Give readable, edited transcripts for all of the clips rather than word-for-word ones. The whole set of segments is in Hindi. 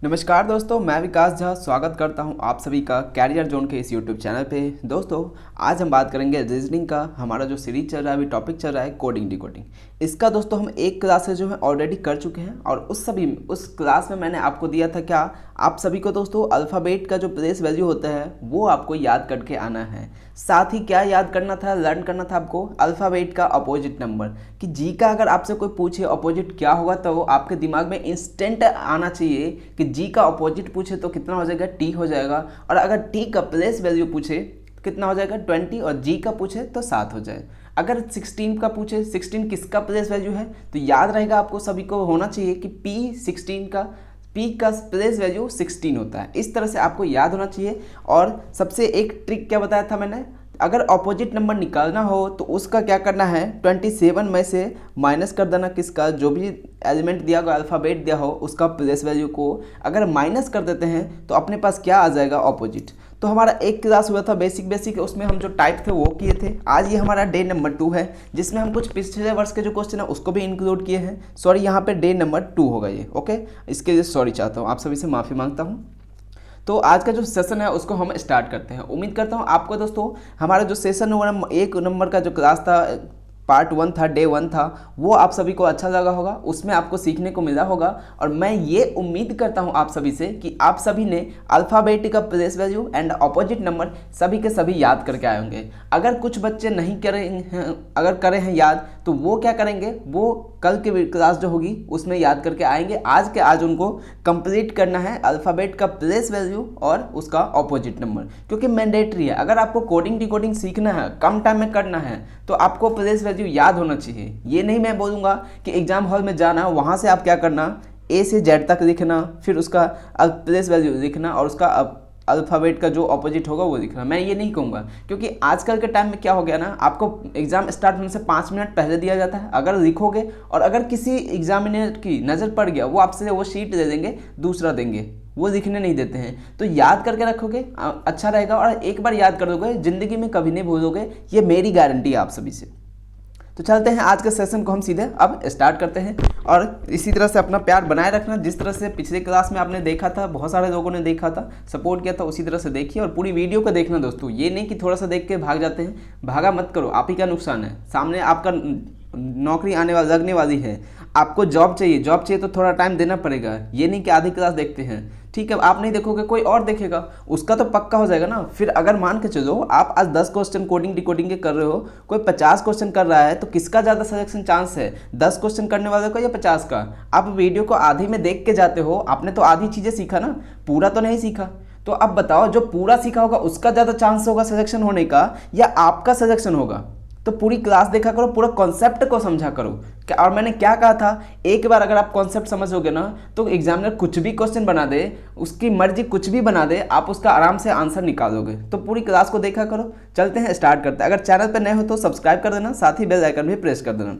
नमस्कार दोस्तों, मैं विकास झा स्वागत करता हूं आप सभी का कैरियर जोन के इस यूट्यूब चैनल पे। दोस्तों, आज हम बात करेंगे रीजनिंग का। हमारा जो सीरीज चल रहा है, अभी टॉपिक चल रहा है कोडिंग डिकोडिंग। इसका दोस्तों हम एक क्लास से जो है ऑलरेडी कर चुके हैं और उस क्लास में मैंने आपको दिया था क्या, आप सभी को दोस्तों अल्फ़ाबेट का जो प्लेस वैल्यू होता है वो आपको याद करके आना है। साथ ही क्या याद करना था, लर्न करना था आपको अल्फ़ाबेट का अपोजिट नंबर। कि जी का अगर आपसे कोई पूछे अपोजिट क्या होगा तो आपके दिमाग में इंस्टेंट आना चाहिए कि जी का अपोजिट पूछे तो कितना हो जाएगा, टी हो जाएगा। और अगर टी का प्लेस वैल्यू पूछे तो कितना हो जाएगा, 20। और जी का पूछे तो 7 हो जाए। अगर 16 का पूछे, 16 किसका प्लेस वैल्यू है, तो याद रहेगा आपको सभी को होना चाहिए कि पी का प्लेस वैल्यू 16 होता है। इस तरह से आपको याद होना चाहिए। और सबसे एक ट्रिक क्या बताया था मैंने, अगर अपोजिट नंबर निकालना हो तो उसका क्या करना है, 27 में से माइनस कर देना किसका, जो भी एलिमेंट दिया गया अल्फ़ाबेट दिया हो उसका प्लेस वैल्यू को अगर माइनस कर देते हैं तो अपने पास क्या आ जाएगा, अपोजिट। तो हमारा एक क्लास हुआ था बेसिक, उसमें हम जो टाइप थे वो किए थे। आज ये हमारा डे नंबर 2 है, जिसमें हम कुछ पिछले वर्ष के जो क्वेश्चन है उसको भी इंक्लूड किए हैं। सॉरी, यहाँ पे डे नंबर 2 होगा ये, ओके। इसके लिए सॉरी चाहता हूँ, आप सभी से माफ़ी मांगता हूँ। तो आज का जो सेशन है उसको हम स्टार्ट करते हैं। उम्मीद करता हूँ आपको दोस्तों हमारा जो सेशन 1 नंबर का जो क्लास था, पार्ट 1 था, डे 1 था, वो आप सभी को अच्छा लगा होगा, उसमें आपको सीखने को मिला होगा। और मैं ये उम्मीद करता हूँ आप सभी से कि आप सभी ने अल्फ़ाबेट का place value and opposite number सभी के सभी याद करके आए होंगे। अगर कुछ बच्चे नहीं करे हैं, अगर करे हैं याद, तो वो क्या करेंगे, वो कल की क्लास जो होगी उसमें याद करके आएंगे। आज के आज उनको कंप्लीट करना है अल्फ़ाबेट का प्लेस वैल्यू और उसका अपोजिट नंबर, क्योंकि मैंडेटरी है। अगर आपको कोडिंग डिकोडिंग सीखना है, कम टाइम में करना है, तो आपको प्लेस वैल्यू याद होना चाहिए। ये नहीं मैं बोलूँगा कि एग्जाम हॉल में जाना, वहाँ से आप क्या करना, ए से जेड तक लिखना, फिर उसका प्लेस वैल्यू लिखना और उसका अल्फ़ाबेट का जो अपोजिट होगा वो लिखना। मैं ये नहीं कहूँगा, क्योंकि आजकल के टाइम में क्या हो गया ना, आपको एग्ज़ाम स्टार्ट होने से 5 मिनट पहले दिया जाता है। अगर लिखोगे और अगर किसी एग्जामिनर की नज़र पड़ गया, वो आपसे वो शीट दे देंगे, दूसरा देंगे, वो लिखने नहीं देते हैं। तो याद करके रखोगे अच्छा रहेगा, और एक बार याद कर दोगे ज़िंदगी में कभी नहीं भूलोगे, ये मेरी गारंटी है आप सभी से। तो चलते हैं आज के सेशन को हम सीधे अब स्टार्ट करते हैं। और इसी तरह से अपना प्यार बनाए रखना, जिस तरह से पिछले क्लास में आपने देखा था, बहुत सारे लोगों ने देखा था, सपोर्ट किया था, उसी तरह से देखिए और पूरी वीडियो को देखना दोस्तों। ये नहीं कि थोड़ा सा देख के भाग जाते हैं, भागा मत करो, आप ही का नुकसान है। सामने आपका नौकरी आने वाली लगने वाली है, आपको जॉब चाहिए तो थोड़ा टाइम देना पड़ेगा। ये नहीं कि आधी क्लास देखते हैं, ठीक है, आप नहीं देखोगे कोई और देखेगा, उसका तो पक्का हो जाएगा ना। फिर अगर मान के चलो आप आज 10 क्वेश्चन कोडिंग डिकोडिंग के कर रहे हो, कोई 50 क्वेश्चन कर रहा है, तो किसका ज़्यादा सिलेक्शन चांस है, 10 क्वेश्चन करने वाले का या 50 का। आप वीडियो को आधी में देख के जाते हो, आपने तो आधी चीज़ें सीखा ना, पूरा तो नहीं सीखा। तो अब बताओ, जो पूरा सीखा होगा उसका ज़्यादा चांस होगा सिलेक्शन होने का या आपका सिलेक्शन होगा। तो पूरी क्लास देखा करो, पूरा कॉन्सेप्ट को समझा करो। और मैंने क्या कहा था, एक बार अगर आप कॉन्सेप्ट समझोगे ना, तो एग्जामिनर कुछ भी क्वेश्चन बना दे, उसकी मर्जी कुछ भी बना दे, आप उसका आराम से आंसर निकालोगे। तो पूरी क्लास को देखा करो। चलते हैं, स्टार्ट करते हैं। अगर चैनल पर नए हो तो सब्सक्राइब कर देना, साथ ही बेल आइकन भी प्रेस कर देना।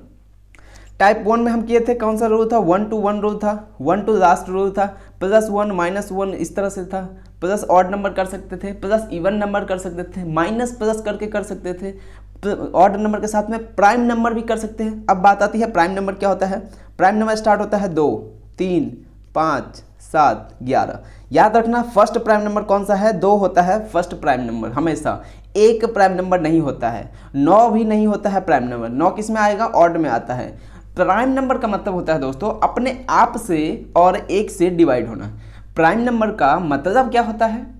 टाइप 1 में हम किए थे, कौन सा रूल था, 1 to 1 रूल था, 1 to लास्ट रूल था, +1 -1 इस तरह से था, प्लस ऑड नंबर कर सकते थे, प्लस इवन नंबर कर सकते थे, माइनस प्लस करके कर सकते थे, ऑड नंबर के साथ में प्राइम नंबर भी कर सकते हैं। अब बात आती है प्राइम नंबर क्या होता है। प्राइम नंबर स्टार्ट होता है 2, 3, 5, 7, 11। याद रखना, फर्स्ट प्राइम नंबर कौन सा है, 2 होता है फर्स्ट प्राइम नंबर हमेशा। एक प्राइम नंबर नहीं होता है, 9 भी नहीं होता है प्राइम नंबर। 9 किस में आएगा, ऑड में आता है। प्राइम नंबर का मतलब होता है दोस्तों अपने आप से और 1 से डिवाइड होना। प्राइम नंबर का मतलब क्या होता है,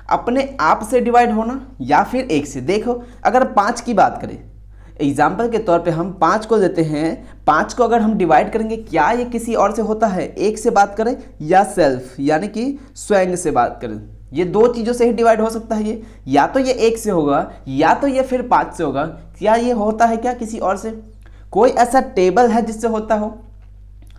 अपने आप से डिवाइड होना या फिर 1 से। देखो, अगर 5 की बात करें, एग्जाम्पल के तौर पे हम 5 को लेते हैं, 5 को अगर हम डिवाइड करेंगे, क्या ये किसी और से होता है, 1 से बात करें या सेल्फ यानी कि स्वयं से बात करें, ये 2 चीज़ों से ही डिवाइड हो सकता है। ये या तो ये 1 से होगा या तो ये फिर 5 से होगा। क्या ये होता है क्या किसी और से, कोई ऐसा टेबल है जिससे होता हो,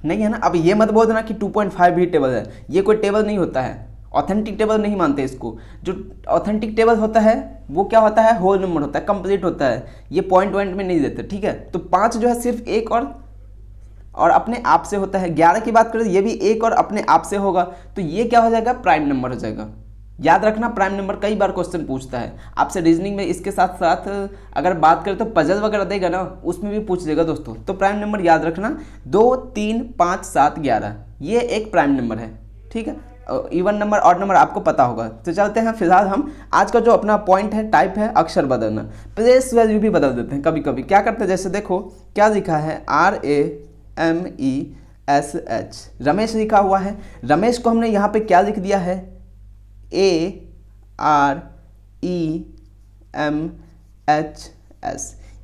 नहीं है ना। अब ये मत बोल देना कि 2.5 भी टेबल है, ये कोई टेबल नहीं होता है, ऑथेंटिक टेबल नहीं मानते इसको। जो ऑथेंटिक टेबल होता है वो क्या होता है, होल नंबर होता है, कंप्लीट होता है, ये पॉइंट में नहीं देते, ठीक है। तो 5 जो है सिर्फ 1 और अपने आप से होता है। 11 की बात करें, ये भी 1 और अपने आप से होगा, तो ये क्या हो जाएगा, प्राइम नंबर हो जाएगा। याद रखना, प्राइम नंबर कई बार क्वेश्चन पूछता है आपसे रीजनिंग में। इसके साथ साथ अगर बात करें तो पजल वगैरह देगा ना, उसमें भी पूछ देगा दोस्तों। तो प्राइम नंबर याद रखना, 2, 3, 5, 7, 11 ये एक प्राइम नंबर है, ठीक है। इवन नंबर ऑड नंबर आपको पता होगा। तो चलते हैं, फिलहाल हम आज का जो अपना पॉइंट है टाइप है अक्षर बदलना। प्लेस वैल्यू भी बदल देते हैं कभी कभी। क्या करते हैं, जैसे देखो क्या लिखा है RAMESH, रमेश लिखा हुआ है। रमेश को हमने यहाँ पे क्या लिख दिया है AREMHS,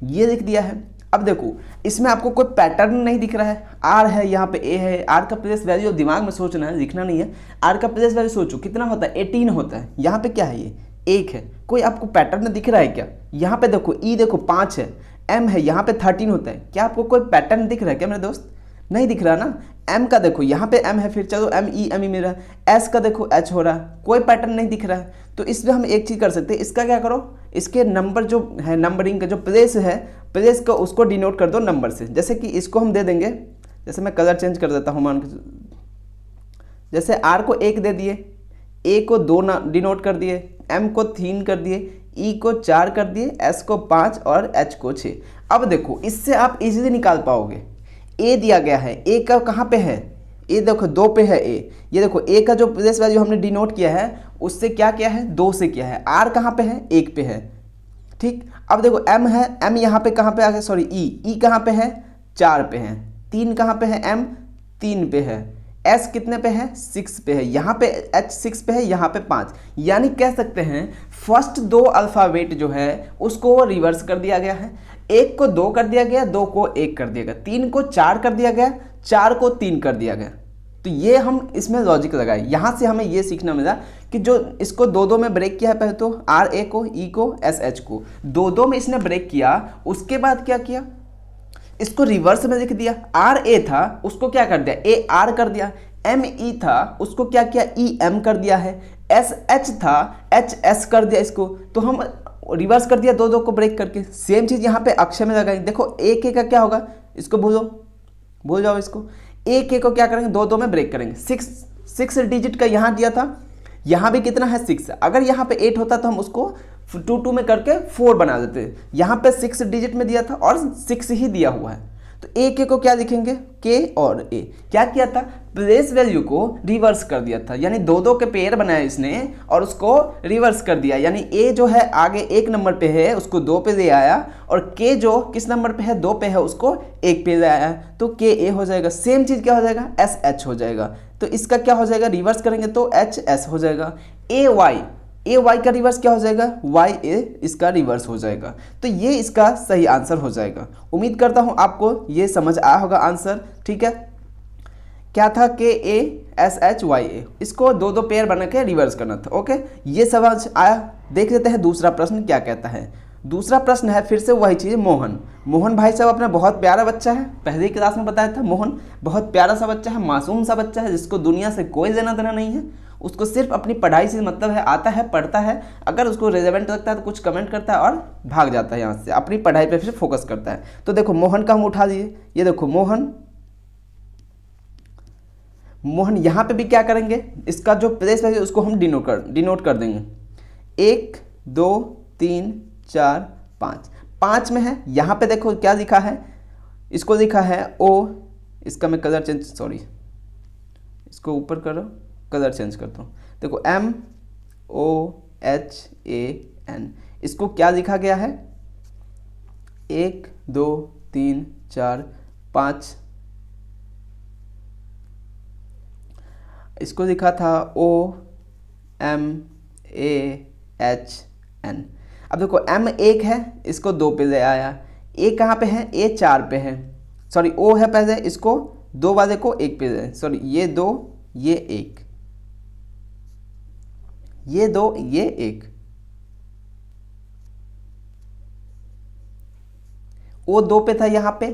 ये लिख दिया है। अब देखो इसमें आपको कोई पैटर्न नहीं दिख रहा है। आर है, यहाँ पे ए है। आर का प्लेस वैल्यू दिमाग में सोचना है, लिखना नहीं है। आर का प्लेस वैल्यू सोचो कितना होता है, 18 होता है। यहाँ पे क्या है, ये 1 है। कोई आपको पैटर्न दिख रहा है क्या? यहाँ पे देखो ई देखो 5 है, एम है, यहाँ पे 13 होता है। क्या आपको कोई पैटर्न दिख रहा है क्या मेरे दोस्त? नहीं दिख रहा ना। एम का देखो यहाँ पे एम है, फिर चलो एम ई मेरा। एस का देखो एच हो रहा है, कोई पैटर्न नहीं दिख रहा है। तो इसमें हम एक चीज़ कर सकते हैं, इसका क्या करो, इसके नंबर जो है, नंबरिंग का जो प्लेस है, प्लेस का उसको डिनोट कर दो नंबर से। जैसे कि इसको हम दे देंगे, जैसे मैं कलर चेंज कर देता हूँ, मान के जैसे आर को 1 दे दिए, ए को 2 डिनोट कर दिए, एम को 3 कर दिए, ई को 4 कर दिए, एस को 5 और एच को 6। अब देखो इससे आप इजीली निकाल पाओगे। ए दिया गया है, ए का कहाँ पे है, ए देखो 2 पे है ए। ये देखो ए का जो प्लेस वैल्यू हमने डिनोट किया है उससे क्या किया है, 2 से किया है। आर कहाँ पे है, 1 पे है। ठीक, अब देखो एम है, एम यहाँ पे कहाँ पे आ गया, सॉरी ई कहाँ पे है, 4 पे है। 3 कहाँ पे है, एम 3 पे है। एस कितने पे है, 6 पे है। यहाँ पे एच 6 पे है, यहाँ पे 5। यानी कह सकते हैं फर्स्ट 2 अल्फ़ाबेट जो है उसको रिवर्स कर दिया गया है। 1 को 2 कर दिया गया, 2 को 1 कर दिया गया, 3 को 4 कर दिया गया, 4 को 3 कर दिया गया। तो ये हम इसमें लॉजिक लगाए। यहाँ से हमें ये सीखना मिला कि जो इसको 2-2 में ब्रेक किया है, पहले तो आर ए को, ई को, एस एच को 2-2 में इसने ब्रेक किया। उसके बाद क्या किया, इसको रिवर्स में लिख दिया। आर ए था उसको क्या कर दिया, ए आर कर दिया। एम ई था उसको क्या किया, ई एम कर दिया है। एस एच था, एच एस कर दिया इसको। तो हम रिवर्स कर दिया 2-2 को ब्रेक करके। सेम चीज़ यहाँ पे अक्षर में लगाएंगे। देखो ए के का क्या होगा, इसको भूल जाओ इसको। ए के को क्या करेंगे, 2-2 में ब्रेक करेंगे। 6 डिजिट का यहाँ दिया था, यहाँ भी कितना है 6। अगर यहाँ पे 8 होता तो हम उसको 2-2 में करके 4 बना देते। यहाँ पे 6 डिजिट में दिया था और 6 ही दिया हुआ है। तो ए के को क्या लिखेंगे, के और ए। क्या किया था, प्लेस वैल्यू को रिवर्स कर दिया था। यानी 2-2 के पेयर बनाया इसने और उसको रिवर्स कर दिया। यानी ए जो है आगे 1 नंबर पे है उसको 2 पे ले आया, और के जो किस नंबर पे है, 2 पे है, उसको 1 पे ले आया। तो के ए हो जाएगा। सेम चीज़ क्या हो जाएगा, एस एच हो जाएगा। तो इसका क्या हो जाएगा, रिवर्स करेंगे तो एच एस हो जाएगा। ए वाई का रिवर्स क्या हो जाएगा, वाई ए, इसका रिवर्स हो जाएगा। तो ये इसका सही आंसर हो जाएगा। उम्मीद करता हूँ आपको ये समझ आया होगा आंसर। ठीक है, क्या था, के ए एस एच वाई ए, इसको 2-2 पेयर बना के रिवर्स करना था। ओके, ये समझ आया। देख लेते हैं दूसरा प्रश्न क्या कहता है। दूसरा प्रश्न है फिर से वही चीज़, मोहन भाई साहब अपना बहुत प्यारा बच्चा है। पहली क्लास में बताया था, मोहन बहुत प्यारा सा बच्चा है, मासूम सा बच्चा है, जिसको दुनिया से कोई लेना देना नहीं है। उसको सिर्फ अपनी पढ़ाई से मतलब है, आता है, पढ़ता है, अगर उसको रेलेवेंट लगता है तो कुछ कमेंट करता है और भाग जाता है यहाँ से, अपनी पढ़ाई पे फिर फोकस करता है। तो देखो मोहन का हम उठा लिए, ये देखो मोहन यहाँ पे भी क्या करेंगे, इसका जो प्लेस है उसको हम डिनोट कर देंगे। 1 2 3 4 5, 5 में है। यहाँ पे देखो क्या लिखा है, इसको लिखा है ओ, इसका मैं कलर चेंज, सॉरी इसको ऊपर करो, कलर चेंज करता हूँ। देखो MOHAN, इसको क्या लिखा गया है, 1 2 3 4 5, इसको लिखा था OMAHN। अब देखो M 1 है, इसको 2 पे ले आया। A कहाँ पे है, A 4 पे है, सॉरी O है पहले, इसको 2 वाले को 1 पे ले, सॉरी ये 2 ये 1, ये 2 ये 1, O 2 पे था यहाँ पे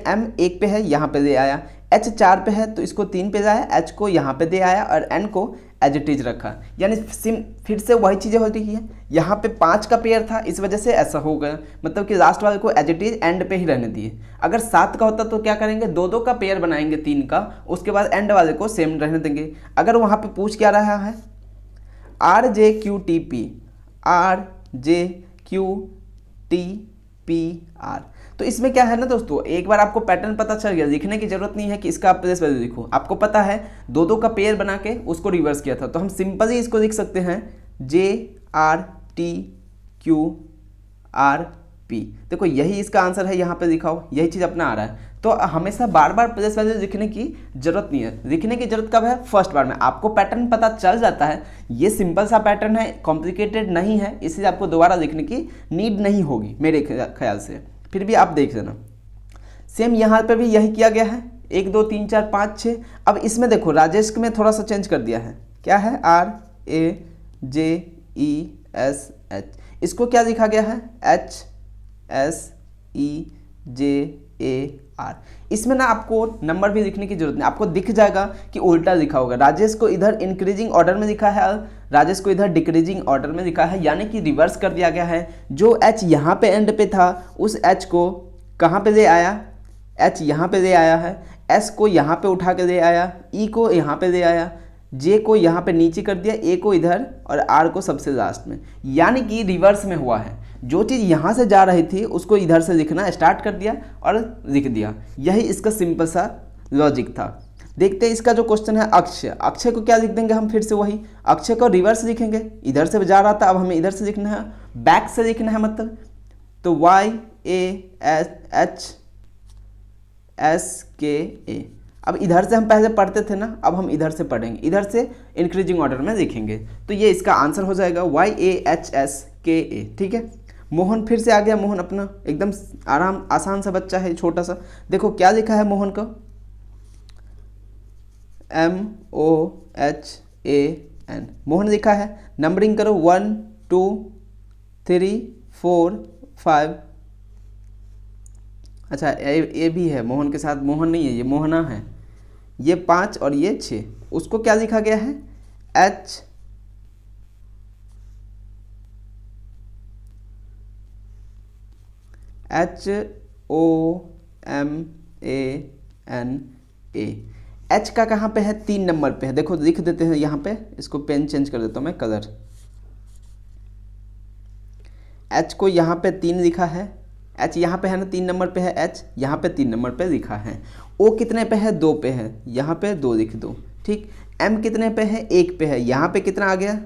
M 1 पे है, यहाँ पे ले आया। H 4 पे है तो इसको 3 पे लाया, H को यहाँ पे दे आया और N को एज इट इज रखा। यानी फिर से वही चीज़ें होती है। यहाँ पे 5 का पेयर था, इस वजह से ऐसा हो गया, मतलब कि लास्ट वाले को एज इट इज एंड पे ही रहने दिए। अगर 7 का होता तो क्या करेंगे, 2-2 का पेयर बनाएंगे 3 का, उसके बाद एंड वाले को सेम रहने देंगे। अगर वहाँ पे पूछ क्या रहा है, RJQTP, RJQTPR, तो इसमें क्या है ना दोस्तों, एक बार आपको पैटर्न पता चल गया, लिखने की जरूरत नहीं है कि इसका आप प्लेस वैल्यू लिखो, आपको पता है दो दो का पेयर बना के उसको रिवर्स किया था, तो हम सिंपल ही इसको लिख सकते हैं JRTQRP। देखो यही इसका आंसर है, यहाँ पे लिखाओ, यही चीज़ अपना आ रहा है। तो हमेशा बार बार प्लेस वैल्यू लिखने की जरूरत नहीं है। लिखने की जरूरत कब है? फर्स्ट बार में। आपको पैटर्न पता चल जाता है, ये सिंपल सा पैटर्न है, कॉम्प्लिकेटेड नहीं है, इसलिए आपको दोबारा लिखने की नीड नहीं होगी मेरे ख्याल से। फिर भी आप देख लेना, सेम यहाँ पे भी यही किया गया है, 1 2 3 4 5 6। अब इसमें देखो राजेश में थोड़ा सा चेंज कर दिया है, क्या है? RAJESH, इसको क्या लिखा गया है? HSEJAR। इसमें ना आपको नंबर भी लिखने की जरूरत नहीं, आपको दिख जाएगा कि उल्टा लिखा होगा। राजेश को इधर इंक्रीजिंग ऑर्डर में लिखा है, राजेश को इधर डिक्रीजिंग ऑर्डर में लिखा है, यानी कि रिवर्स कर दिया गया है। जो H यहाँ पे एंड पे था, उस H को कहाँ पे ले आया? H यहाँ पे ले आया है, S को यहाँ पे उठा के ले आया, E को यहाँ पे ले आया, J को यहाँ पे नीचे कर दिया, A को इधर और R को सबसे लास्ट में, यानी कि रिवर्स में हुआ है। जो चीज़ यहाँ से जा रही थी उसको इधर से लिखना स्टार्ट कर दिया और लिख दिया। यही इसका सिंपल सा लॉजिक था। देखते हैं इसका जो क्वेश्चन है अक्षय। अक्षय को क्या लिख देंगे हम? फिर से वही अक्षय को रिवर्स लिखेंगे, इधर से जा रहा था, अब हमें इधर से लिखना है, बैक से लिखना है मतलब। तो YAHSKA। अब इधर से हम पहले पढ़ते थे ना, अब हम इधर से पढ़ेंगे, इधर से इंक्रीजिंग ऑर्डर में लिखेंगे, तो ये इसका आंसर हो जाएगा YAHSKA। ठीक है, मोहन फिर से आ गया। मोहन अपना एकदम आसान सा बच्चा है, छोटा सा। देखो क्या लिखा है मोहन का? MOHAN, मोहन लिखा है। नंबरिंग करो, 1 2 3 4 5। अच्छा ये भी है मोहन के साथ, मोहन नहीं है ये, मोहना है। ये 5 और ये 6, उसको क्या लिखा गया है? HOMANA। H का कहाँ पे है? 3 नंबर पे है। देखो लिख देते हैं यहाँ पे, इसको पेन चेंज कर देता हूँ मैं कलर। H को यहाँ पे 3 लिखा है, H यहाँ पे है ना 3 नंबर पे है, H यहाँ पे 3 नंबर पे लिखा है। O कितने पे है? 2 पे है, यहाँ पे 2 लिख दो। ठीक, M कितने पे है? 1 पे है, यहाँ पे कितना आ गया?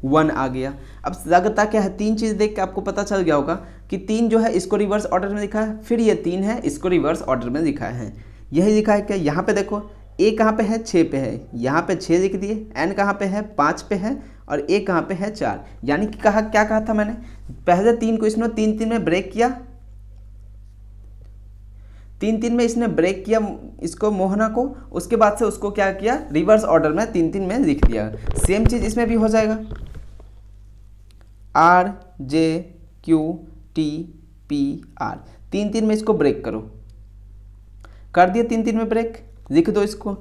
1 आ गया। अब लगता क्या है? 3 चीज़ देख के आपको पता चल गया होगा कि 3 जो है इसको रिवर्स ऑर्डर में लिखा है, फिर ये 3 है इसको रिवर्स ऑर्डर में लिखा है। यही लिखा है क्या? यहाँ पे देखो A कहाँ पे है? 6 पे है, यहाँ पे 6 लिख दिए। N कहाँ पे है? 5 पे है, और A कहाँ पे है? 4। यानी कि क्या कहा था मैंने? पहले 3 को इसने 3 में ब्रेक किया, 3 में इसने ब्रेक किया इसको, मोहना को। उसके बाद से उसको क्या किया? रिवर्स ऑर्डर में 3 में लिख दिया। सेम चीज़ इसमें भी हो जाएगा, RJQTPR। 3 में इसको ब्रेक करो, कर दिया 3 में ब्रेक, लिख दो इसको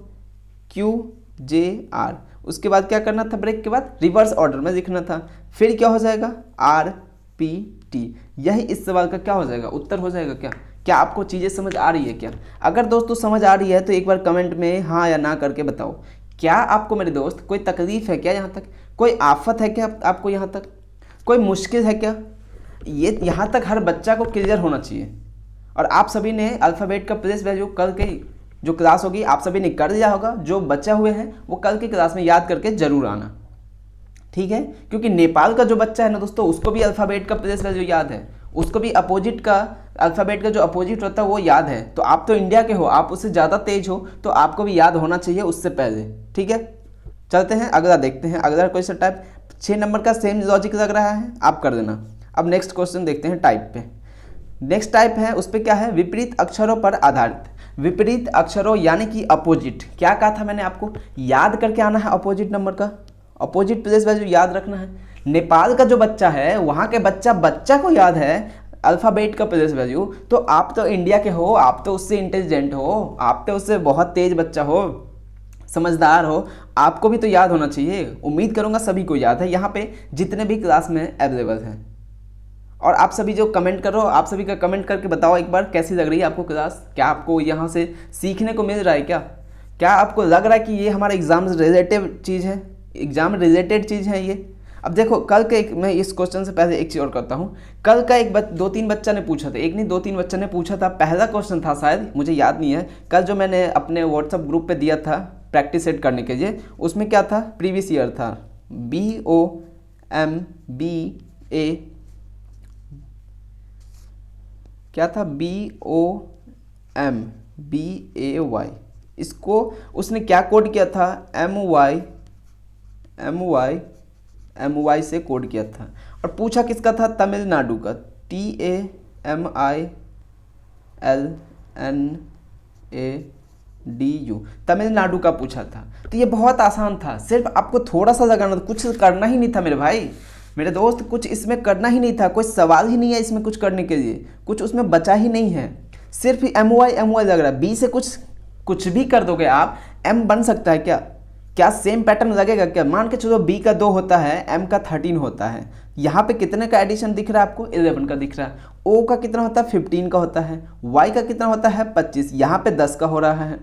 QJR। उसके बाद क्या करना था? ब्रेक के बाद रिवर्स ऑर्डर में लिखना था, फिर क्या हो जाएगा? RPT। यही इस सवाल का क्या हो जाएगा? उत्तर हो जाएगा। क्या आपको चीज़ें समझ आ रही है क्या? अगर दोस्तों समझ आ रही है तो एक बार कमेंट में हाँ या ना करके बताओ। क्या आपको मेरे दोस्त कोई तकलीफ है क्या यहाँ तक? कोई आफत है क्या आपको यहाँ तक? कोई मुश्किल है क्या? ये यहाँ तक हर बच्चा को क्लियर होना चाहिए। और आप सभी ने अल्फ़ाबेट का प्लेस वैल्यू कल के जो क्लास होगी आप सभी ने कर लिया होगा। जो बच्चा हुए हैं वो कल की क्लास में याद करके जरूर आना, ठीक है? क्योंकि नेपाल का जो बच्चा है ना दोस्तों, उसको भी अल्फ़ाबेट का प्लेस वैल्यू याद है, उसको भी अपोजिट का अल्फ़ाबेट का जो अपोजिट होता है वो याद है। तो आप तो इंडिया के हो, आप उससे ज़्यादा तेज हो, तो आपको भी याद होना चाहिए उससे पहले, ठीक है? चलते हैं अगला देखते हैं। अगला क्वेश्चन टाइप 6 नंबर का सेम लॉजिक लग रहा है, आप कर देना। अब नेक्स्ट क्वेश्चन देखते हैं टाइप पे। नेक्स्ट टाइप है, उस पर क्या है? विपरीत अक्षरों पर आधारित। विपरीत अक्षरों यानी कि अपोजिट। क्या कहा था मैंने आपको? याद करके आना है अपोजिट नंबर का, अपोजिट प्लेस वैल्यू याद रखना है। नेपाल का जो बच्चा है वहाँ के बच्चा को याद है अल्फ़ाबेट का प्लेस वैल्यू, तो आप तो इंडिया के हो, आप तो उससे इंटेलिजेंट हो, आप तो उससे बहुत तेज बच्चा हो, समझदार हो, आपको भी तो याद होना चाहिए। उम्मीद करूँगा सभी को याद है यहाँ पे जितने भी क्लास में अवेलेबल हैं। और आप सभी जो कमेंट करो, आप सभी का कमेंट करके बताओ एक बार कैसी लग रही है आपको क्लास। क्या आपको यहाँ से सीखने को मिल रहा है? क्या आपको लग रहा है कि ये हमारा एग्ज़ाम रिलेटेड चीज़ है, एग्ज़ाम रिलेटेड चीज़ है ये? अब देखो कल के मैं इस क्वेश्चन से पहले एक चीज़ और करता हूँ। कल का दो तीन बच्चा ने पूछा था, एक नहीं दो तीन बच्चा ने पूछा था, पहला क्वेश्चन था शायद, मुझे याद नहीं है, कल जो मैंने अपने व्हाट्सएप ग्रुप पे दिया था प्रैक्टिस सेट करने के लिए, उसमें क्या था, प्रीवियस ईयर था, BOMBA, क्या था, BOMBAY, इसको उसने क्या कोड किया था, MY से कोड किया था। और पूछा किसका था, तमिलनाडु का, TAMILNADU, तमिलनाडु का पूछा था। तो ये बहुत आसान था, सिर्फ आपको थोड़ा सा लगाना था, कुछ करना ही नहीं था मेरे भाई, मेरे दोस्त, कुछ इसमें करना ही नहीं था, कोई सवाल ही नहीं है इसमें कुछ करने के लिए, कुछ उसमें बचा ही नहीं है, सिर्फ MY लग रहा है। B से कुछ भी कर दोगे आप, M बन सकता है क्या सेम पैटर्न लगेगा क्या? मान के चलो B का 2 होता है, M का 13 होता है, यहाँ पे कितने का एडिशन दिख रहा है आपको, 11 का दिख रहा है। O का कितना होता है, 15 का होता है। Y का कितना होता है, 25, यहाँ पे 10 का हो रहा है।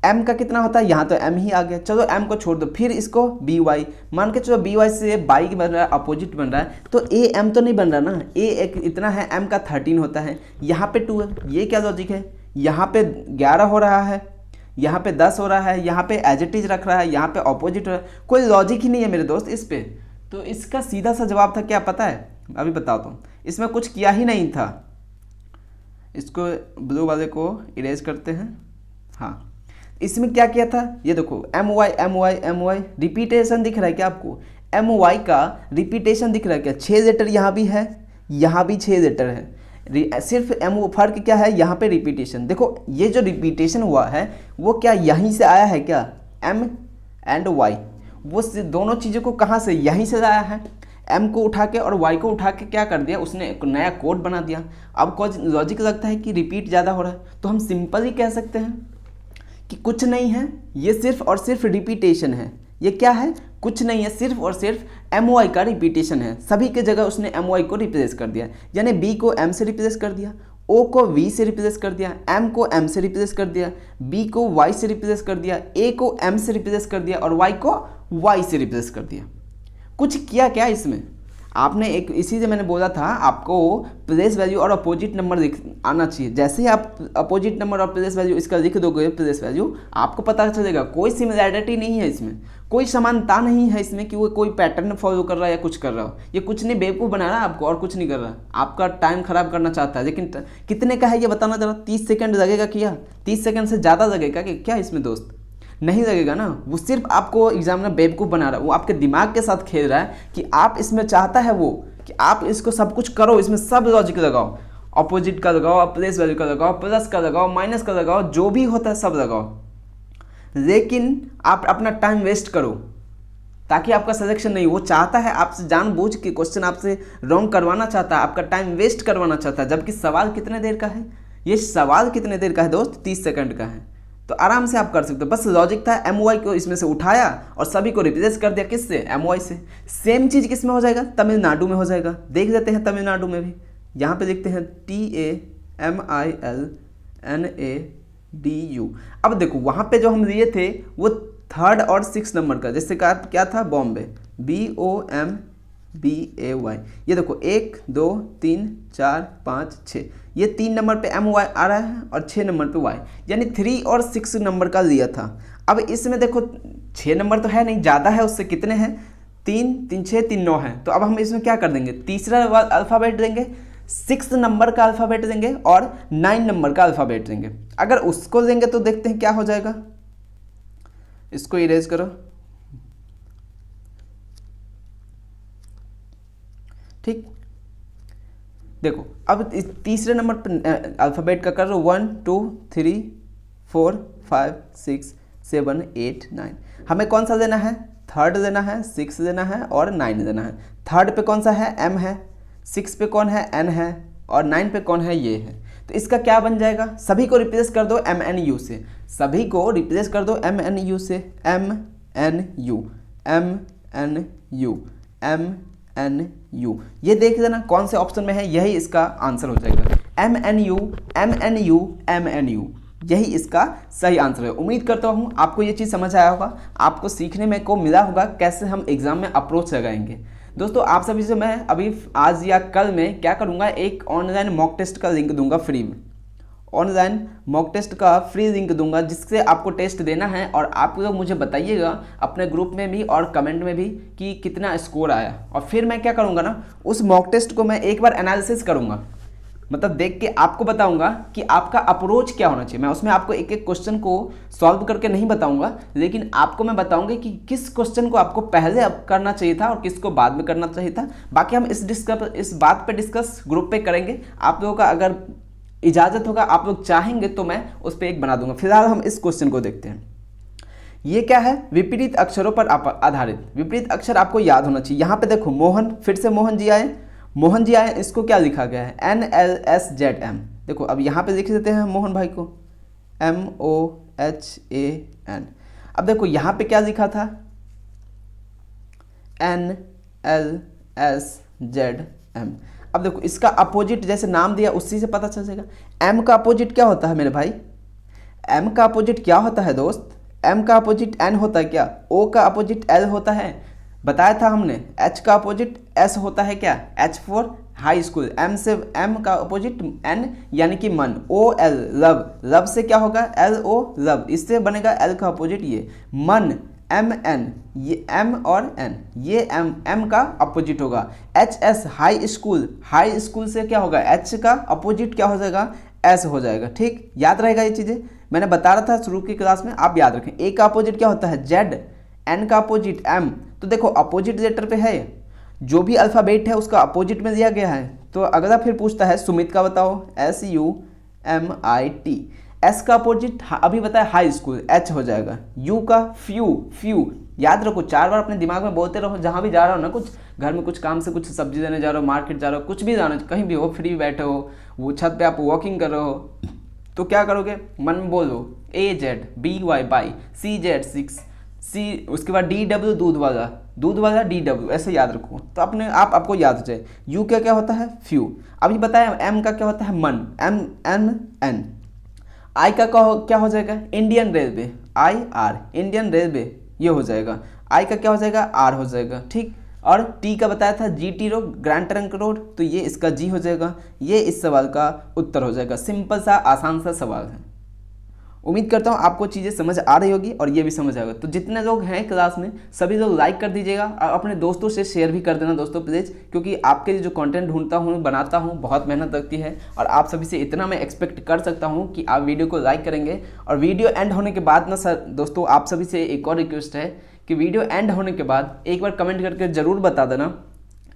M का कितना होता है, यहाँ तो M ही आ गया, चलो M को छोड़ दो, फिर इसको BY, मान के चलो BY से बाई बन रहा है, अपोजिट बन रहा है, तो AM तो नहीं बन रहा ना, A एक इतना है, M का 13 होता है, यहाँ पे 12, ये क्या लॉजिक है, यहाँ पे 11 हो रहा है, यहाँ पे 10 हो रहा है, यहाँ पे एज इट इज रख रहा है, यहाँ पे ऑपोजिट हो रहा है, कोई लॉजिक ही नहीं है मेरे दोस्त इस पे। तो इसका सीधा सा जवाब था क्या पता है, अभी बताता हूँ, इसमें कुछ किया ही नहीं था। इसको ब्लू वाले को इरेज करते हैं। हाँ, इसमें क्या किया था, ये देखो MY रिपीटेशन दिख रहा है क्या आपको, MY का रिपीटेशन दिख रहा है क्या, 6 लेटर यहाँ भी है, यहाँ भी 6 लेटर है, सिर्फ फर्क क्या है, यहाँ पे रिपीटेशन। देखो ये जो रिपीटेशन हुआ है वो क्या यहीं से आया है क्या, M एंड Y, वो दोनों चीज़ों को कहाँ से, यहीं से लाया है। M को उठा के और Y को उठा के क्या कर दिया, उसने एक नया कोड बना दिया। अब कुछ लॉजिक लगता है कि रिपीट ज़्यादा हो रहा है, तो हम सिंपल ही कह सकते हैं कि कुछ नहीं है, ये सिर्फ और सिर्फ रिपीटेशन है। ये क्या है, कुछ नहीं है, सिर्फ और सिर्फ MY का रिपीटेशन है। सभी के जगह उसने MY को रिप्लेस कर दिया, यानी B को M से रिप्लेस कर दिया, O को V से रिप्लेस कर दिया, M को M से रिप्लेस कर दिया, B को Y से रिप्लेस कर दिया, A को M से रिप्लेस कर दिया और Y को Y से रिप्लेस कर दिया। कुछ किया क्या इसमें आपने, एक इसी से मैंने बोला था आपको प्लेस वैल्यू और अपोजिट नंबर आना चाहिए। जैसे ही आप अपोजिट नंबर और प्लेस वैल्यू इसका लिख दोगे, प्लेस वैल्यू, आपको पता चलेगा कोई सिमिलैरिटी नहीं है इसमें, कोई समानता नहीं है इसमें कि वो कोई पैटर्न फॉलो कर रहा है या कुछ कर रहा हो। ये कुछ नहीं, बेवकूफ़ बना रहा है आपको और कुछ नहीं कर रहा, आपका टाइम खराब करना चाहता है। लेकिन कितने का है ये बताना जरा, 30 सेकेंड लगेगा क्या, 30 सेकेंड से ज़्यादा लगेगा कि क्या इसमें दोस्त, नहीं लगेगा ना। वो सिर्फ आपको एग्जामिनर बेवकूफ़ बना रहा है, वो आपके दिमाग के साथ खेल रहा है कि आप इसमें चाहता है वो कि आप इसको सब कुछ करो, इसमें सब लॉजिक लगाओ, अपोजिट का लगाओ, प्लेस वैल्यू का लगाओ, प्लस का लगाओ, माइनस का लगाओ, जो भी होता है सब लगाओ, लेकिन आप अपना टाइम वेस्ट करो ताकि आपका सिलेक्शन नहीं। वो चाहता है आपसे जानबूझ के क्वेश्चन आपसे रॉन्ग करवाना चाहता है, आपका टाइम वेस्ट करवाना चाहता है। जबकि सवाल कितने देर का है, ये सवाल कितने देर का है दोस्त, 30 सेकंड का है, तो आराम से आप कर सकते हो। बस लॉजिक था, MY को इसमें से उठाया और सभी को रिप्लेस कर दिया, किससे, MY से। सेम चीज़ किस में हो जाएगा, तमिलनाडु में हो जाएगा। देख लेते हैं तमिलनाडु में भी, यहाँ पे देखते हैं TAMILNADU। अब देखो वहाँ पे जो हम लिए थे वो 3rd और 6 नंबर का, जैसे क्या था, बॉम्बे, BOMBAY। ये देखो 1 2 3 4 5 6, ये 3 नंबर पे MY आ रहा है और 6 नंबर पे Y, यानी 3 और 6 नंबर का लिया था। अब इसमें देखो 6 नंबर तो है नहीं, ज़्यादा है उससे, कितने हैं, 3 3 6 3 9 है। तो अब हम इसमें क्या कर देंगे, तीसरा अल्फ़ाबेट देंगे, 6 नंबर का अल्फ़ाबेट देंगे और 9 नंबर का अल्फ़ाबेट देंगे। अगर उसको देंगे तो देखते हैं क्या हो जाएगा, इसको इरेज करो, ठीक। देखो अब इस तीसरे नंबर पर अल्फ़ाबेट का कर रहे हो, 1 2 3 4 5 6 7 8 9। हमें कौन सा लेना है, 3rd लेना है, 6 लेना है और 9 लेना है। 3rd पे कौन सा है, M है, 6 पे कौन है, N है और 9 पे कौन है, ये है। तो इसका क्या बन जाएगा, सभी को रिप्लेस कर दो MNU से, सभी को रिप्लेस कर दो MNU से, MNU MNU MNU। ये देख लेना कौन से ऑप्शन में है, यही इसका आंसर हो जाएगा, MNU MNU MNU, यही इसका सही आंसर है। उम्मीद करता हूँ आपको ये चीज़ समझ आया होगा, आपको सीखने में को मिला होगा कैसे हम एग्ज़ाम में अप्रोच लगाएंगे। दोस्तों आप सभी से मैं अभी आज या कल में क्या करूँगा, एक ऑनलाइन मॉक टेस्ट का लिंक दूंगा फ्री में। ऑनलाइन मॉक टेस्ट का फ्री लिंक दूंगा जिससे आपको टेस्ट देना है और आप लोग मुझे बताइएगा अपने ग्रुप में भी और कमेंट में भी कि कितना स्कोर आया। और फिर मैं क्या करूँगा ना, उस मॉक टेस्ट को मैं एक बार एनालिसिस करूँगा, मतलब देख के आपको बताऊंगा कि आपका अप्रोच क्या होना चाहिए। मैं उसमें आपको एक एक क्वेश्चन को सॉल्व करके नहीं बताऊंगा, लेकिन आपको मैं बताऊंगा कि किस क्वेश्चन को आपको पहले अब करना चाहिए था और किसको बाद में करना चाहिए था। बाकी हम इस बात पे डिस्कस ग्रुप पे करेंगे। आप लोगों का अगर इजाज़त होगा, आप लोग चाहेंगे तो मैं उस पर एक बना दूंगा। फिलहाल हम इस क्वेश्चन को देखते हैं। ये क्या है, विपरीत अक्षरों पर आधारित। विपरीत अक्षर आपको याद होना चाहिए। यहाँ पे देखो मोहन, फिर से मोहन जी आए, मोहन जी आए, इसको क्या लिखा गया है, NLSZM। देखो अब यहाँ पे लिख देते हैं मोहन भाई को MOHAN। अब देखो यहाँ पे क्या लिखा था, NLSZM। अब देखो इसका अपोजिट जैसे नाम दिया उसी से पता चल जाएगा। M का अपोजिट क्या होता है मेरे भाई, M का अपोजिट क्या होता है दोस्त, M का अपोजिट N होता है क्या, O का अपोजिट L होता है, बताया था हमने। H का अपोजिट S होता है क्या, H for high school. M का अपोजिट N यानी कि मन। OL लव, लव से क्या होगा LO लव, इससे बनेगा L का अपोजिट ये मन। MN ये M और N, ये M का अपोजिट होगा। HS high school, high school से क्या होगा, H का अपोजिट क्या हो जाएगा, S हो जाएगा। ठीक, याद रहेगा ये चीज़ें, मैंने बता रहा था शुरू की क्लास में, आप याद रखें। A का अपोजिट क्या होता है Z, N का अपोजिट M। तो देखो अपोजिट लेटर पे है, जो भी अल्फ़ाबेट है उसका अपोजिट में दिया गया है। तो अगला फिर पूछता है सुमित का बताओ, SUMIT। S का अपोजिट अभी बताया हाई स्कूल, H हो जाएगा। U का फ्यू, याद रखो, 4 बार अपने दिमाग में बोलते रहो। जहाँ भी जा रहा हो ना, कुछ घर में कुछ काम से, कुछ सब्जी देने जा रहे हो, मार्केट जा रहे हो, कुछ भी जाना, कहीं भी हो, फ्री बैठे हो, वो छत पे आप वॉकिंग कर रहे हो, तो क्या करोगे, मन में बोलो AZ BY by, CZ 6 C, उसके बाद DW दूध वाला DW, ऐसे याद रखो तो अपने आपको याद हो जाए। U का क्या होता है फ्यू, अभी बताया। M का क्या होता है मन, MNN। I का क्या हो जाएगा, Indian railway, IR Indian railway, ये हो जाएगा। I का क्या हो जाएगा, R हो जाएगा। ठीक, और T का बताया था GT road, grand trunk road, तो ये इसका G हो जाएगा। ये इस सवाल का उत्तर हो जाएगा। सिंपल सा आसान सा सवाल है। उम्मीद करता हूँ आपको चीज़ें समझ आ रही होगी और ये भी समझ आएगा। तो जितने लोग हैं क्लास में सभी लोग लाइक कर दीजिएगा और अपने दोस्तों से शेयर भी कर देना दोस्तों प्लीज़, क्योंकि आपके लिए जो कंटेंट ढूंढता हूँ, बनाता हूँ, बहुत मेहनत लगती है और आप सभी से इतना मैं एक्सपेक्ट कर सकता हूँ कि आप वीडियो को लाइक करेंगे। और वीडियो एंड होने के बाद ना सर दोस्तों, आप सभी से एक और रिक्वेस्ट है कि वीडियो एंड होने के बाद एक बार कमेंट करके ज़रूर बता देना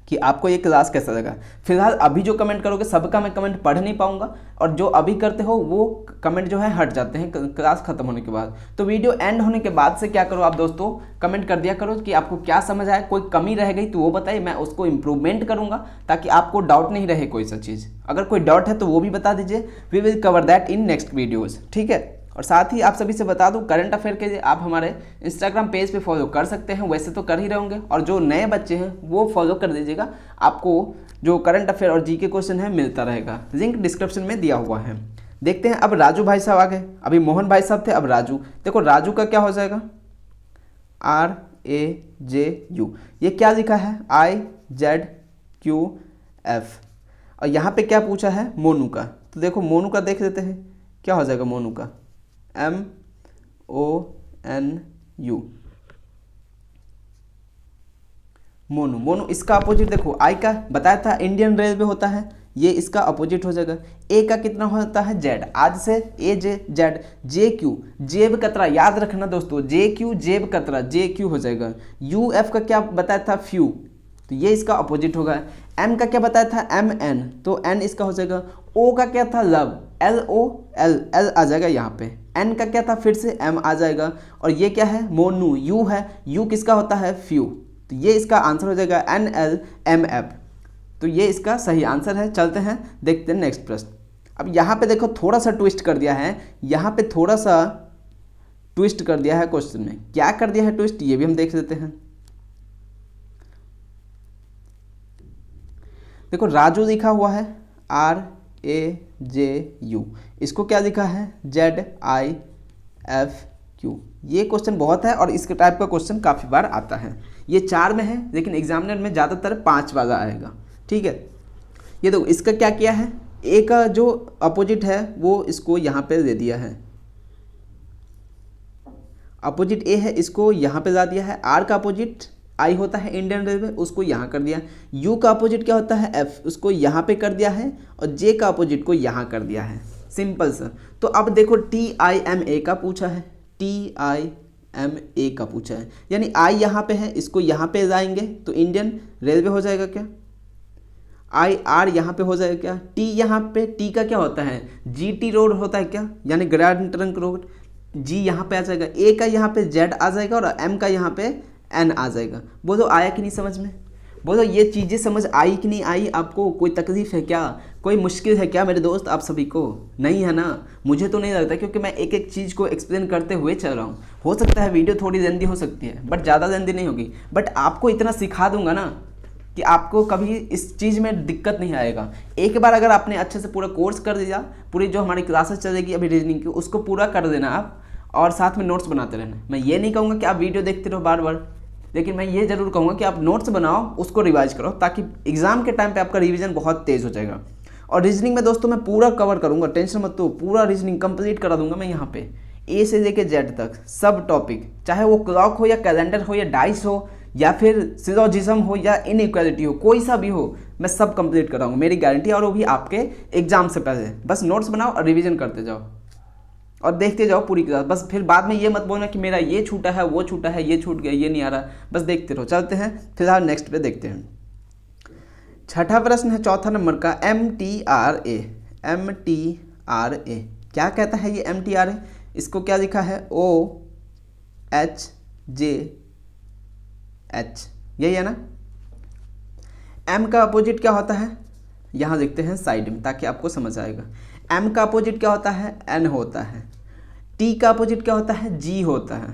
कि आपको ये क्लास कैसा लगा। फिलहाल अभी जो कमेंट करोगे सबका मैं कमेंट पढ़ नहीं पाऊंगा, और जो अभी करते हो वो कमेंट जो है हट जाते हैं क्लास खत्म होने के बाद। तो वीडियो एंड होने के बाद से क्या करो आप दोस्तों, कमेंट कर दिया करो कि आपको क्या समझ आया। कोई कमी रह गई तो वो बताइए, मैं उसको इम्प्रूवमेंट करूंगा ताकि आपको डाउट नहीं रहे कोई सा चीज़। अगर कोई डाउट है तो वो भी बता दीजिए, we will cover that in next videos. ठीक है, और साथ ही आप सभी से बता दूं, करंट अफेयर के लिए आप हमारे इंस्टाग्राम पेज पे फॉलो कर सकते हैं, वैसे तो कर ही रहे होंगे, और जो नए बच्चे हैं वो फॉलो कर दीजिएगा। आपको जो करंट अफेयर और जीके क्वेश्चन है मिलता रहेगा, लिंक डिस्क्रिप्शन में दिया हुआ है। देखते हैं अब राजू भाई साहब आ गए, अभी मोहन भाई साहब थे, अब राजू। देखो राजू का क्या हो जाएगा, RAJU। ये क्या लिखा है, IZQF। और यहाँ पे क्या पूछा है, मोनू का। तो देखो मोनू का देख लेते हैं क्या हो जाएगा, मोनू का MONU, मोनू। इसका अपोजिट देखो, आई का बताया था इंडियन रेलवे होता है, ये इसका अपोजिट हो जाएगा। ए का कितना होता है, जेड, आज से AJ जेड। JQ जेब कतरा, याद रखना दोस्तों, JQ जेब कतरा, JQ हो जाएगा। UF का क्या बताया था, फ्यू, तो ये इसका अपोजिट होगा। M का क्या बताया था, MN, तो N इसका हो जाएगा। O का क्या था, लव, LOL, L आ जाएगा यहाँ पे। N का क्या था, फिर से M आ जाएगा। और ये क्या है, मोनू, U है, U किसका होता है, फ्यू, तो ये इसका आंसर हो जाएगा NLMF। तो ये इसका सही आंसर है। चलते हैं देखते हैं नेक्स्ट प्रश्न। अब यहाँ पे देखो थोड़ा सा ट्विस्ट कर दिया है, यहाँ पे थोड़ा सा ट्विस्ट कर दिया है क्वेश्चन में। क्या कर दिया है ट्विस्ट, ये भी हम देख लेते हैं। देखो राजू लिखा हुआ है RAJU, इसको क्या लिखा है, ZIFQ। ये क्वेश्चन बहुत है और इसके टाइप का क्वेश्चन काफ़ी बार आता है। ये 4 में है लेकिन एग्जामिनर में ज़्यादातर 5 वाला आएगा। ठीक है, ये देखो इसका क्या किया है, ए का जो अपोजिट है वो इसको यहाँ पे दे दिया है, अपोजिट ए है इसको यहाँ पे ला दिया है। आर का अपोजिट आई होता है इंडियन रेलवे, उसको यहाँ कर दिया। यू का अपोजिट क्या होता है एफ, उसको यहाँ पे कर दिया है और जे का अपोजिट को यहाँ कर दिया है। Simple sir. तो अब देखो TIMA का पूछा है, TIMA का पूछा है, यानी आई यहाँ पे है, इसको यहाँ पे लाएंगे तो इंडियन रेलवे हो जाएगा क्या, IR यहाँ पे हो जाएगा क्या, टी यहाँ पे, टी का क्या होता है GT रोड होता है क्या, यानी ग्रैंड ट्रंक रोड, जी यहाँ पे आ जाएगा, ए का यहाँ पे जेड आ जाएगा और एम का यहाँ पे एन आ जाएगा। बोलो आया कि नहीं समझ में, बोलो ये चीज़ें समझ आई कि नहीं आई आपको, कोई तकलीफ है क्या, कोई मुश्किल है क्या मेरे दोस्त आप सभी को, नहीं है ना, मुझे तो नहीं लगता, क्योंकि मैं एक एक चीज़ को एक्सप्लेन करते हुए चल रहा हूँ। हो सकता है वीडियो थोड़ी लेंदी हो सकती है बट ज़्यादा लेंदी नहीं होगी, बट आपको इतना सिखा दूंगा ना कि आपको कभी इस चीज़ में दिक्कत नहीं आएगा। एक बार अगर आपने अच्छे से पूरा कोर्स कर दिया, पूरी जो हमारी क्लासेस चलेगी अभी रीजनिंग की उसको पूरा कर देना आप, और साथ में नोट्स बनाते रहना। मैं ये नहीं कहूँगा कि आप वीडियो देखते रहो बार बार, लेकिन मैं ये ज़रूर कहूँगा कि आप नोट्स बनाओ, उसको रिवाइज करो, ताकि एग्जाम के टाइम पे आपका रिवीजन बहुत तेज़ हो जाएगा। और रीजनिंग में दोस्तों मैं पूरा कवर करूँगा, टेंशन मत लो, पूरा रीजनिंग कंप्लीट करा दूंगा मैं यहाँ पे, ए से लेके जेड तक सब टॉपिक, चाहे वो क्लॉक हो या कैलेंडर हो या डाइस हो या फिर सिलोजिज्म हो या इनइक्वालिटी हो, कोई सा भी हो, मैं सब कंप्लीट कराऊंगा, मेरी गारंटी है। और वो भी आपके एग्जाम से पहले। बस नोट्स बनाओ और रिवीजन करते जाओ और देखते जाओ पूरी क्लास। बस फिर बाद में ये मत बोलना कि मेरा ये छूटा है, वो छूटा है, ये छूट गया, ये नहीं आ रहा, बस देखते रहो। चलते हैं फिलहाल नेक्स्ट पे देखते हैं। छठा प्रश्न है 4था नंबर का, MTRA। MTRA क्या कहता है ये MTRA, इसको क्या लिखा है OHJH, यही है ना। M का अपोजिट क्या होता है, यहाँ लिखते हैं साइड में ताकि आपको समझ आएगा। M का अपोजिट क्या होता है N होता है। T का अपोजिट क्या होता है G होता है।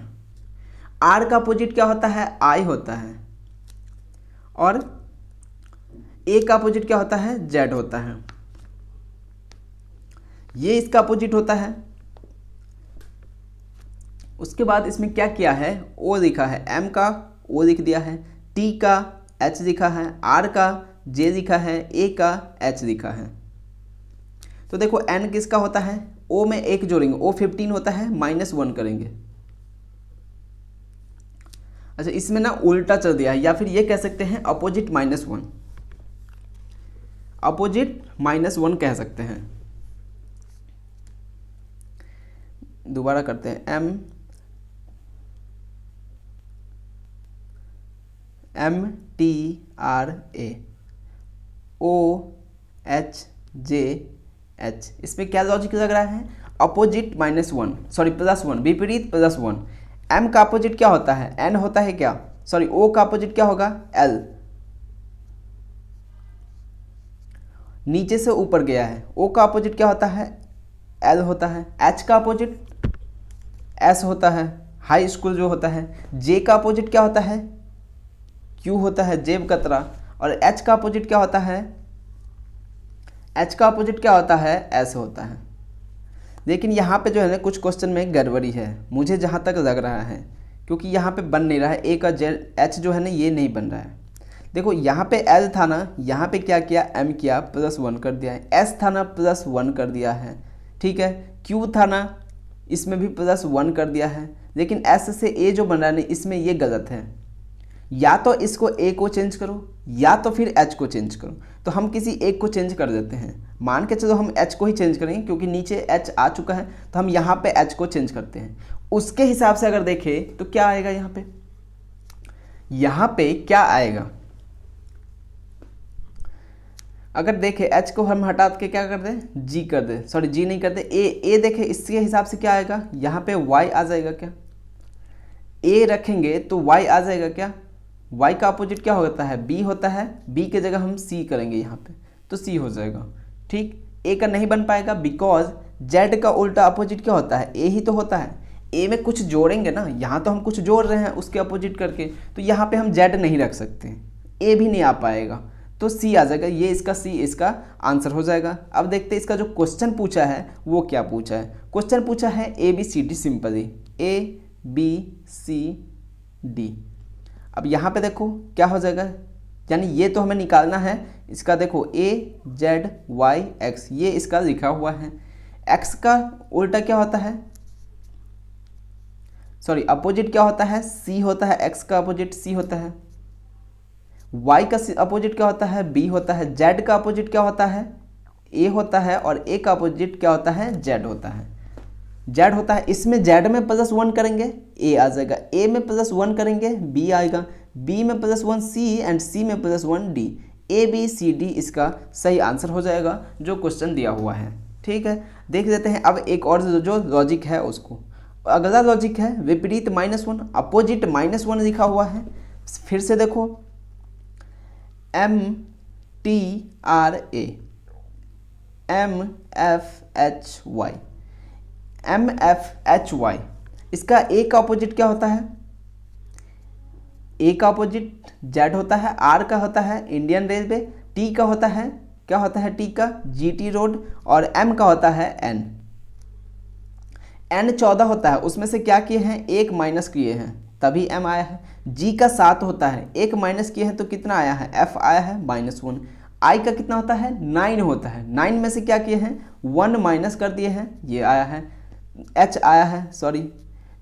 R का अपोजिट क्या होता है I होता है। और A का अपोजिट क्या होता है Z होता है। ये इसका अपोजिट होता है। उसके बाद इसमें क्या किया है, O लिखा है, M का O लिख दिया है, T का H लिखा है, R का J लिखा है, A का H लिखा है। तो देखो N किसका होता है, O में एक जोड़ेंगे, O 15 होता है, -1 करेंगे। अच्छा इसमें ना उल्टा चल दिया है, या फिर ये कह सकते हैं अपोजिट -1, अपोजिट -1 कह सकते हैं। दोबारा करते हैं, MTRA OHJH, इसमें क्या लॉजिक लग रहा है, अपोजिट -1 सॉरी +1, विपरीत +1। M का अपोजिट क्या होता है N होता है क्या, सॉरी O का अपोजिट क्या होगा L, नीचे से ऊपर गया है। O का अपोजिट क्या होता है L होता है। H का अपोजिट S होता है, हाई स्कूल जो होता है। J का अपोजिट क्या होता है Q होता है, जेब कतरा। और H का अपोजिट क्या होता है, H का अपोजिट क्या होता है S होता है। लेकिन यहाँ पे जो है ना कुछ क्वेश्चन में गड़बड़ी है मुझे जहाँ तक लग रहा है, क्योंकि यहाँ पे बन नहीं रहा है, A का H जो है ना ये नहीं बन रहा है। देखो यहाँ पे L था ना, यहाँ पे क्या किया M किया +1 कर दिया है, S था ना +1 कर दिया है, ठीक है। Q था ना इसमें भी +1 कर दिया है, लेकिन S से A जो बन रहा है ना इसमें ये गलत है। या तो इसको A को चेंज करो या तो फिर H को चेंज करो। तो हम किसी एक को चेंज कर देते हैं, मान के चलो हम H को ही चेंज करेंगे क्योंकि नीचे H आ चुका है, तो हम यहाँ पे H को चेंज करते हैं। उसके हिसाब से अगर देखें तो क्या आएगा, यहाँ पे क्या आएगा, अगर देखें H को हम हटा के क्या कर दें G कर दे, सॉरी G नहीं कर दे A देखें, इसके हिसाब से क्या आएगा, यहाँ पे Y आ जाएगा क्या, A रखेंगे तो Y आ जाएगा क्या। Y का अपोजिट क्या होता है B होता है, B के जगह हम C करेंगे यहाँ पे तो C हो जाएगा, ठीक। A का नहीं बन पाएगा बिकॉज Z का उल्टा अपोजिट क्या होता है A ही तो होता है। A में कुछ जोड़ेंगे ना, यहाँ तो हम कुछ जोड़ रहे हैं उसके अपोजिट करके, तो यहाँ पे हम Z नहीं रख सकते, A भी नहीं आ पाएगा, तो C आ जाएगा। ये इसका C इसका आंसर हो जाएगा। अब देखते हैं इसका जो क्वेश्चन पूछा है वो क्या पूछा है। क्वेश्चन पूछा है ABCD simply, B C D. अब यहाँ पे देखो क्या हो जाएगा, यानी ये तो हमें निकालना है इसका, देखो ए जेड वाई एक्स, ये इसका लिखा हुआ है। एक्स का उल्टा क्या होता है, सॉरी अपोजिट क्या होता है, सी होता है, एक्स का अपोजिट सी होता है। वाई का अपोजिट क्या होता है, बी होता है। जेड का अपोजिट क्या होता है, ए होता है। और ए का अपोजिट क्या होता है, जेड होता है। जेड होता है, इसमें जेड में +1 करेंगे ए आ जाएगा, ए में +1 करेंगे बी आएगा, बी में +1 सी एंड सी में +1 D. A B C D इसका सही आंसर हो जाएगा जो क्वेश्चन दिया हुआ है। ठीक है, देख लेते हैं अब एक और जो लॉजिक है उसको। अगला लॉजिक है विपरीत -1, अपोजिट -1 लिखा हुआ है। फिर से देखो MTRA MFHY MFHY, इसका ए का अपोजिट क्या होता है, ए का अपोजिट जेड होता है, आर का होता है इंडियन रेलवे, टी का होता है क्या होता है, टी का जीटी रोड, और एम का होता है एन। एन 14 होता है, उसमें से क्या किए हैं, एक माइनस किए हैं तभी एम आया है। जी का 7 होता है, एक माइनस किए हैं तो कितना आया है, एफ आया है -1। आई का कितना होता है, 9 होता है, 9 में से क्या किए हैं, 1 माइनस कर दिए हैं, ये आया है। एच आया है, सॉरी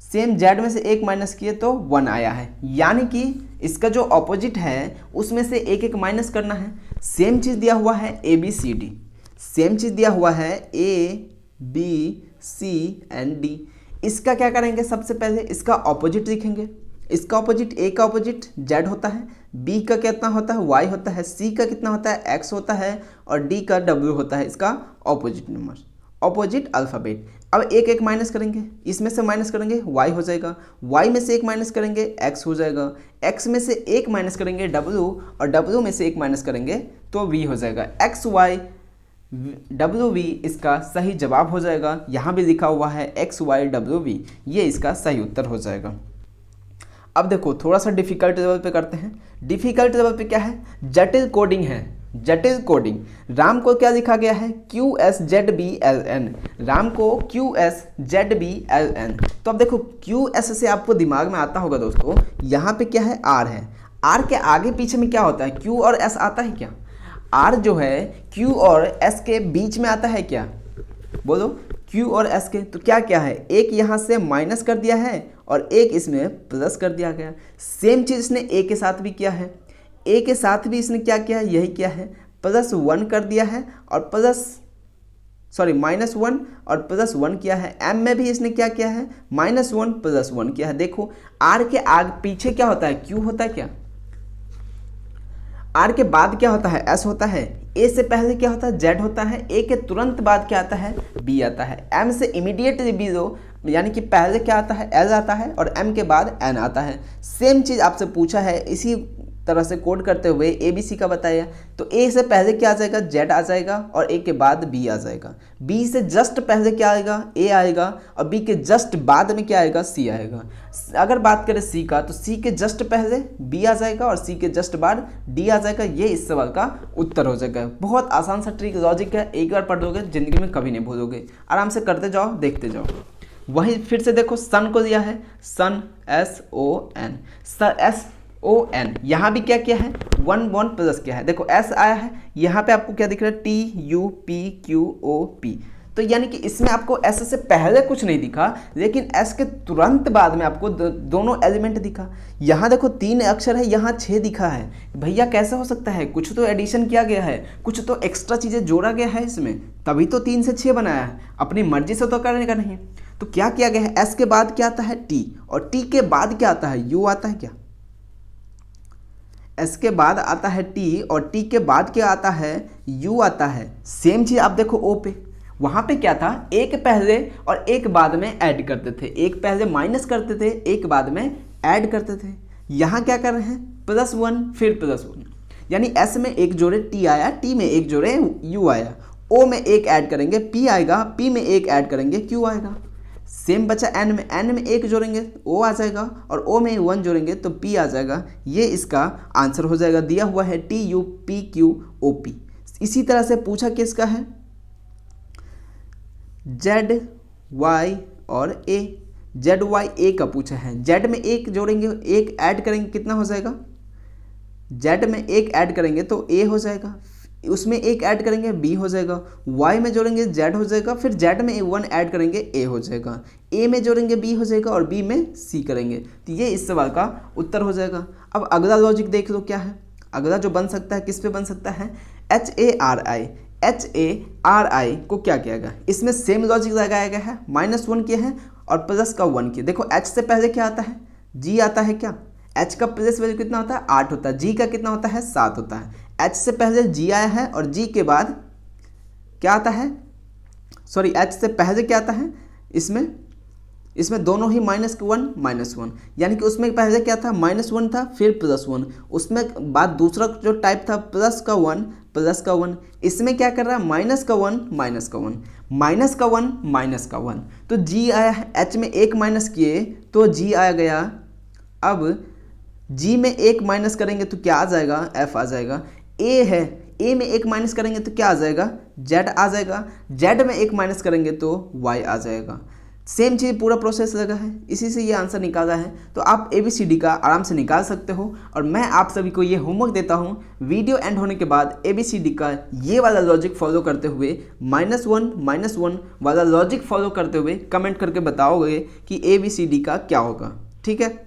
सेम जेड में से एक माइनस किए तो 1 आया है। यानी कि इसका जो ऑपोजिट है उसमें से एक एक माइनस करना है। सेम चीज़ दिया हुआ है A B C D, same चीज़ दिया हुआ है A B C and D. इसका क्या करेंगे, सबसे पहले इसका ऑपोजिट लिखेंगे। इसका ऑपोजिट, ए का ऑपोजिट जेड होता है, बी का कितना होता है, वाई होता है, सी का कितना होता है, एक्स होता है, और डी का डब्ल्यू होता है इसका ऑपोजिट नंबर, ऑपोजिट अल्फ़ाबेट। अब एक एक माइनस करेंगे, इसमें से माइनस करेंगे y हो जाएगा, y में से एक माइनस करेंगे x हो जाएगा, x में से एक माइनस करेंगे w, और w में से एक माइनस करेंगे तो v हो जाएगा। x y w v इसका सही जवाब हो जाएगा। यहाँ भी लिखा हुआ है x y w v, ये इसका सही उत्तर हो जाएगा। अब देखो थोड़ा सा डिफ़िकल्ट लेवल पे करते हैं। डिफ़िकल्ट लेवल पे क्या है, जटिल कोडिंग है, जटिल कोडिंग। राम को क्या लिखा गया है, QSZBLN, राम को QSZBLN। तो अब देखो QS से आपको दिमाग में आता होगा दोस्तों, यहाँ पे क्या है, R है, R के आगे पीछे में क्या होता है, Q और S आता है क्या, R जो है Q और S के बीच में आता है क्या, बोलो Q और S के। तो क्या क्या है, एक यहाँ से माइनस कर दिया है और एक इसमें प्लस कर दिया गया। सेम चीज़ इसने ए के साथ भी किया है, ए के साथ भी इसने क्या किया है, यही किया है, +1 कर दिया है और -1 और +1 किया है। एम में भी इसने क्या किया है, -1 +1 किया है। देखो आर के आगे पीछे क्या होता है, क्यू होता है क्या, आर के बाद क्या होता है, एस होता है, ए से पहले क्या होता है, जेड होता है, ए के तुरंत बाद क्या आता है, बी आता है, एम से इमीडिएटली बी दो, यानी कि पहले क्या आता है, एल आता है, और एम के बाद एन आता है। सेम चीज़ आपसे पूछा है, इसी तरह से कोड करते हुए ए बी सी का बताया। तो ए से पहले क्या आ जाएगा, जेड आ जाएगा, और ए के बाद बी आ जाएगा। बी से जस्ट पहले क्या आएगा, ए आएगा, और बी के जस्ट बाद में क्या आएगा, सी आएगा। अगर बात करें सी का, तो सी के जस्ट पहले बी आ जाएगा और सी के जस्ट बाद डी आ जाएगा। ये इस सवाल का उत्तर हो जाएगा। बहुत आसान सा ट्रिक लॉजिक है, एक बार पढ़ दोगे जिंदगी में कभी नहीं भूलोगे। आराम से करते जाओ, देखते जाओ। वही फिर से देखो, सन को दिया है, सन SON, SON, यहाँ भी क्या किया है, 1 प्लस किया है। देखो S आया है, यहाँ पे आपको क्या दिख रहा है, TUPQOP। तो यानी कि इसमें आपको S से पहले कुछ नहीं दिखा, लेकिन S के तुरंत बाद में आपको दोनों एलिमेंट दिखा। यहाँ देखो 3 अक्षर है, यहाँ 6 दिखा है। भैया कैसे हो सकता है, कुछ तो एडिशन किया गया है, कुछ तो एक्स्ट्रा चीज़ें जोड़ा गया है इसमें, तभी तो 3 से 6 बनाया है, अपनी मर्जी से तो करने का नहीं। तो क्या किया गया है, S के बाद क्या आता है, T, और T के बाद क्या आता है, U आता है क्या, S के बाद आता है T, और T के बाद क्या आता है, U आता है। सेम चीज़ आप देखो O पे, वहाँ पे क्या था, एक पहले और एक बाद में ऐड करते थे, एक पहले माइनस करते थे, एक बाद में ऐड करते थे। यहाँ क्या कर रहे हैं, +1 फिर +1, यानी S में एक जोड़े T आया, T में एक जोड़े U आया, O में एक ऐड करेंगे P आएगा, P में एक ऐड करेंगे Q आएगा। सेम बचा N में एक जोड़ेंगे O आ जाएगा, और O में 1 जोड़ेंगे तो P आ जाएगा। ये इसका आंसर हो जाएगा, दिया हुआ है TUPQOP। इसी तरह से पूछा किसका है, Z Y और A, जेड वाई ए का पूछा है, जेड में एक जोड़ेंगे, एक ऐड करेंगे कितना हो जाएगा, जेड में एक ऐड करेंगे तो ए हो जाएगा, उसमें एक ऐड करेंगे बी हो जाएगा, वाई में जोड़ेंगे जेड हो जाएगा, फिर जेड में वन ऐड करेंगे ए हो जाएगा, ए में जोड़ेंगे बी हो जाएगा और बी में सी करेंगे। तो ये इस सवाल का उत्तर हो जाएगा। अब अगला लॉजिक देख लो क्या है, अगला जो बन सकता है किस पे बन सकता है, एच ए आर आई को क्या किया गया, इसमें सेम लॉजिक लगाया गया है, -1 किया है और प्लस का 1 किया। देखो एच से पहले क्या आता है, जी आता है क्या, एच का प्लस वैल्यू कितना होता है 8 होता है, जी का कितना होता है 7 होता है। एच से पहले जी आया है और जी के बाद क्या आता है, सॉरी एच से पहले क्या आता है, इसमें दोनों ही -1 यानी कि उसमें पहले क्या था -1 था फिर +1, उसमें बाद दूसरा जो टाइप था प्लस का 1, इसमें क्या कर रहा है -1 तो जी आया है, एच में एक माइनस किए तो जी आ गया। अब जी में एक माइनस करेंगे तो क्या आ जाएगा, एफ आ जाएगा। ए है, ए में एक माइनस करेंगे तो क्या आ जाएगा, जेड आ जाएगा, जेड में एक माइनस करेंगे तो वाई आ जाएगा। सेम चीज़ पूरा प्रोसेस लगा है, इसी से ये आंसर निकाला है। तो आप ABCD का आराम से निकाल सकते हो और मैं आप सभी को ये होमवर्क देता हूँ, वीडियो एंड होने के बाद ABCD का ये वाला लॉजिक फॉलो करते हुए -1 वाला लॉजिक फॉलो करते हुए कमेंट करके बताओगे कि ABCD का क्या होगा। ठीक है।